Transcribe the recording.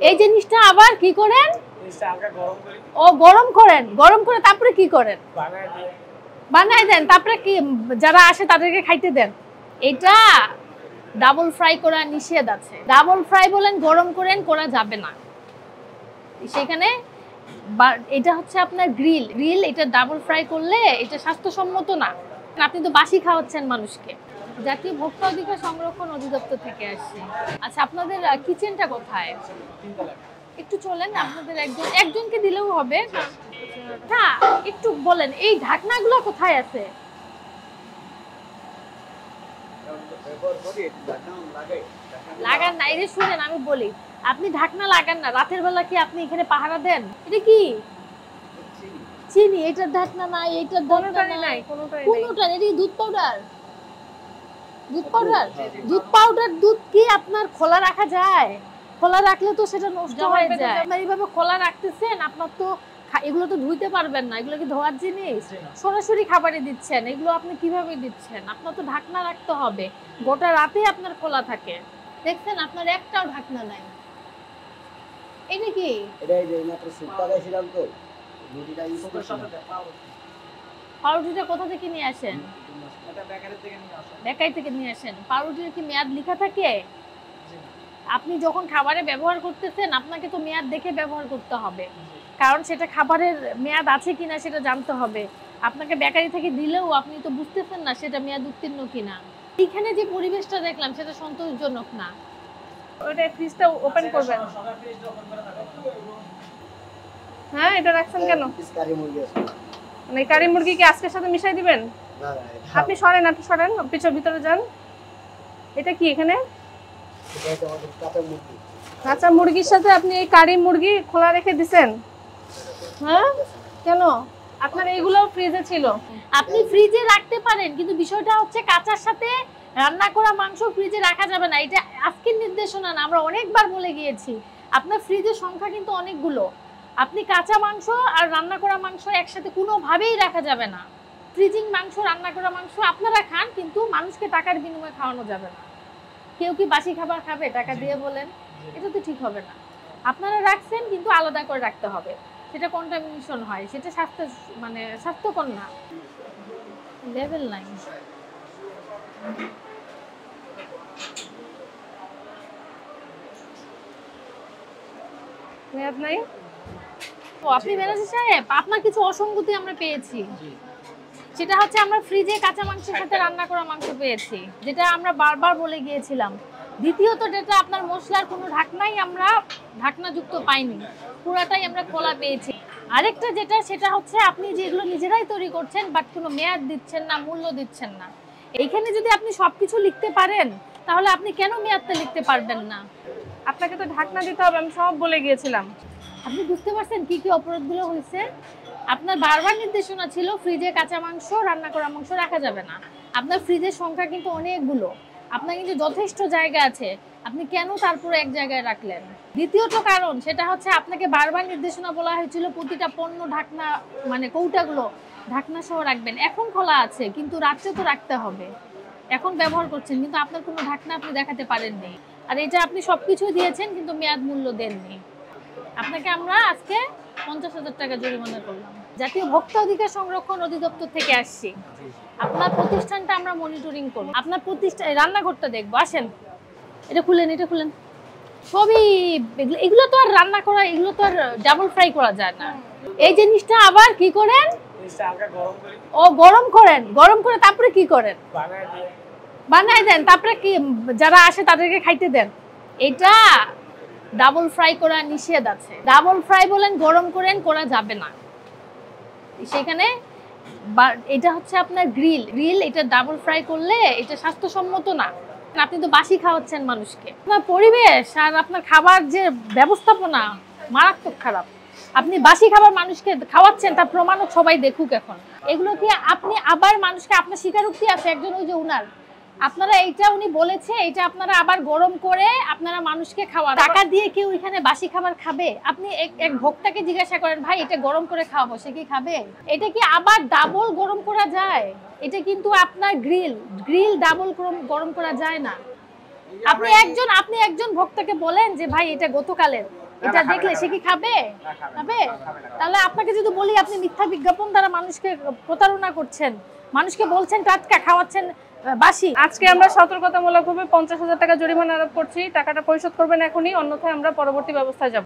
এই জিনিসটা আবার কি করেন? ও গরম করেন, গরম করে তারপরে কি করেন? বানায় দেন, তারপরে কি যারা আসে তাদেরকে খাইতে দেন। এটা ডাবল ফ্রাই করা নিষেধ আছে। ডাবল ফ্রাই বলেন গরম করেন করা যাবে না সেখানে। এটা হচ্ছে আপনার গ্রিল, এটা ডাবল ফ্রাই করলে এটা স্বাস্থ্যসম্মত না। আপনি তো বাসি খাওয়াচ্ছেন মানুষকে। জাতীয় ভোক্তা অধিকার সংরক্ষণ অধিদপ্তর থেকে আসছে। আচ্ছা, আপনাদের কিচেনটা কোথায়? একটু চলেন, আপনাদের একজনকে দিলেও হবে না। একটু বলেন এই ঢাকনাগুলো কোথায় আছে? লাগান না, এই যে শুনেন আমি বলি, আপনি ঢাকনা লাগান না। রাতের বেলা কি আপনি এখানে পাহারা দেন? এটা কি চিনি? এটার ঢাকনা নাই, এটার ঢাকনা নাই, কোনোটা। এটা দুধ পাউডার। দুধ কি আপনার খোলা রাখা যায়? খোলা রাখলে তো সেটা নষ্ট হয়ে যায়। আপনার এইভাবে খোলা রাখতেছেন, আপনার তো এগুলো তো ধুইতে পারবেন না। এগুলো কি ধোয়ার জিনিস? সরাসরি খাবারে দিচ্ছেন, এগুলো আপনি কিভাবে দিচ্ছেন? আপনার তো ঢাকনা রাখতে হবে। গোটা রাতে আপনার খোলা থাকে, দেখছেন আপনার একটাও ঢাকনা নাই। এটা কি? পাউরুটিটা কোথা থেকে নিয়ে আসেন? বেকারি থেকে নিয়ে আসেন। পাউরুটির কি মেয়াদ লেখা থাকে? আপনি যখন খাবারে ব্যবহার করতেছেন আপনাকে তো মেয়াদ দেখে ব্যবহার করতে হবে, কারণ সেটা খাবারের মেয়াদ আছে কিনা সেটা জানতে হবে। আপনাকে বেকারি থেকে দিলেও আপনি তো বুঝতেছেন না সেটা মেয়াদ উত্তীর্ণ কিনা। এখানে যে পরিবেশটা দেখলাম সেটা সন্তোষজনক না। ওটা ফ্রিজটা ওপেন করবেন। হ্যাঁ, এটা রাখছেন কেন? মানে কারি মুরগি কি আজকের সাথে মিশাই দিবেন? আপনি সরেন, ভিতরে যান। এটা কি এখানে? কাঁচা মুরগির সাথে আপনি এই কারি মুরগি খোলা রেখে দিছেন? হ্যাঁ, কেন? আপনার এইগুলো ফ্রিজে ছিল। আপনি ফ্রিজে রাখতে পারেন, কিন্তু বিষয়টা হচ্ছে কাঁচার সাথে রান্না করা মাংস ফ্রিজে রাখা যাবে না। এটা আজকের নির্দেশনা না, আমরা অনেকবার বলে গিয়েছি। আপনার ফ্রিজের সংখ্যা কিন্তু অনেকগুলো। আপনি কাঁচা মাংস আর রান্না করা মাংস একসাথে কোনোভাবেই রাখা যাবে না। ফ্রিজিং মাংস, রান্না করা মাংস আপনারা খান, কিন্তু মানুষকে টাকার বিনিময়ে খাওয়ানো যাবে না। কেউ কি বাসি খাবার খাবে টাকা দিয়ে বলেন? এটা তো ঠিক হবে না। আপনারা রাখছেন, কিন্তু আলাদা করে রাখতে হবে। সেটা কন্টামিনেশন হয়, সেটা স্বাস্থ্যকর না। লেভেল নাই। মেয়াদ নাই? ও আপনি ম্যানেজার সাহেব, আপনার কিছু অসঙ্গতি আমরা পেয়েছি। সেটা হচ্ছে আমরা ফ্রিজে কাঁচা মাংসের সাথে রান্না করা মাংস পেয়েছি, যেটা আমরা বারবার বলে গিয়েছিলাম। দ্বিতীয়ত, যেটা আপনার মশলার কোনো ঢাকনাযুক্ত পাইনি, পুরাটাই আমরা খোলা পেয়েছি। আরেকটা যেটা, সেটা হচ্ছে আপনি যেগুলো নিজেরাই তৈরি করছেন বাট কোনো মেয়াদ দিচ্ছেন না, মূল্য দিচ্ছেন না। এইখানে যদি আপনি সবকিছু লিখতে পারেন তাহলে আপনি কেন মেয়াদটা লিখতে পারবেন না? আপনাকে তো ঢাকনা দিতে হবে, আমি সব বলে গিয়েছিলাম। আপনি বুঝতে পারছেন কি কি অপরাধগুলো হয়েছে? আপনার বারবার নির্দেশনা ছিল ফ্রিজে কাঁচা মাংস, রান্না করা মাংস রাখা যাবে না। আপনার ফ্রিজের সংখ্যা কিন্তু অনেকগুলো, আপনার কিন্তু যথেষ্ট জায়গা আছে, আপনি কেন তারপরে এক জায়গায় রাখলেন? দ্বিতীয়ত কারণ, সেটা হচ্ছে আপনাকে বারবার নির্দেশনা বলা হয়েছিল প্রতিটা পণ্য ঢাকনা কৌটাগুলো ঢাকনা সহ রাখবেন। এখন খোলা আছে, কিন্তু রাত্রে তো রাখতে হবে। এখন ব্যবহার করছেন, কিন্তু আপনার কোনো ঢাকনা আপনি দেখাতে পারেননি। আর এটা আপনি সবকিছু দিয়েছেন, কিন্তু মেয়াদ মূল্য দেননি। আপনাকে আমরা আজকে 50,000 টাকা জরিমানা করলাম। জাতীয় ভোক্তা অধিকার সংরক্ষণ অধিদপ্তর থেকে আসছি। আপনার প্রতিষ্ঠানটা আমরা মনিটরিং করব। আপনার প্রতিষ্ঠান রান্নাঘরটা দেখবো, আসেন। এটা খুলেন। সবই এগুলো তো আর রান্না করা, এগুলো তো আর ডাবল ফ্রাই করা যায় না। এই জিনিসটা আবার কি করেন? ও গরম করে তারপরে কি করেন? বানায় দেন, তারপরে কি যারা আসে তাদেরকে খাইতে দেন। এটা ডাবল ফ্রাই করা নিষেধ আছে। ডাবল ফ্রাই বলেন গরম করেন করা যাবে না সেখানে। এটা হচ্ছে আপনার গ্রিল, এটা ডাবল ফ্রাই করলে এটা স্বাস্থ্যসম্মত না। আপনি তো বাসি খাওয়াচ্ছেন মানুষকে। আপনার পরিবেশ আর আপনার খাবার যে ব্যবস্থাপনা মারাত্মক খারাপ। আপনি বাসি খাবার মানুষকে খাওয়াচ্ছেন, তার প্রমাণক সবাই দেখুক। এখন এগুলো কি আপনি আবার মানুষকে, আপনার স্বীকারোক্তি আছে একজন, ওই যে উনার, আপনারা এইটা উনি বলেছে, এটা আপনারা আবার গরম করে আপনারা মানুষকে খাওয়ান। টাকা দিয়ে কেউ এখানে বাসি খাবার খাবে? আপনি এক ভোক্তাকে জিজ্ঞাসা করেন, ভাই এটা গরম করে খাওয়াবো, সে কি খাবে? এটা কি আবার ডাবল গরম করা যায়? এটা কিন্তু আপনার গ্রিল ডাবল গরম করা যায় না। আপনি একজন ভক্তকে বলেন যে ভাই এটা গতকালের, এটা দেখলে সে কি খাবে? খাবে? তাহলে আপনাকে যদি বলি আপনি মিথ্যা বিজ্ঞাপন দ্বারা মানুষকে প্রতারণা করছেন, মানুষকে বলছেন টাটকা, খাওয়াচ্ছেন বাসি। আজকে আমরা সতর্কতামূলকভাবে 50,000 টাকা জরিমানা আরোপ করছি। টাকাটা পরিশোধ করবেন এখনই, অন্যথায় আমরা পরবর্তী ব্যবস্থায় যাব।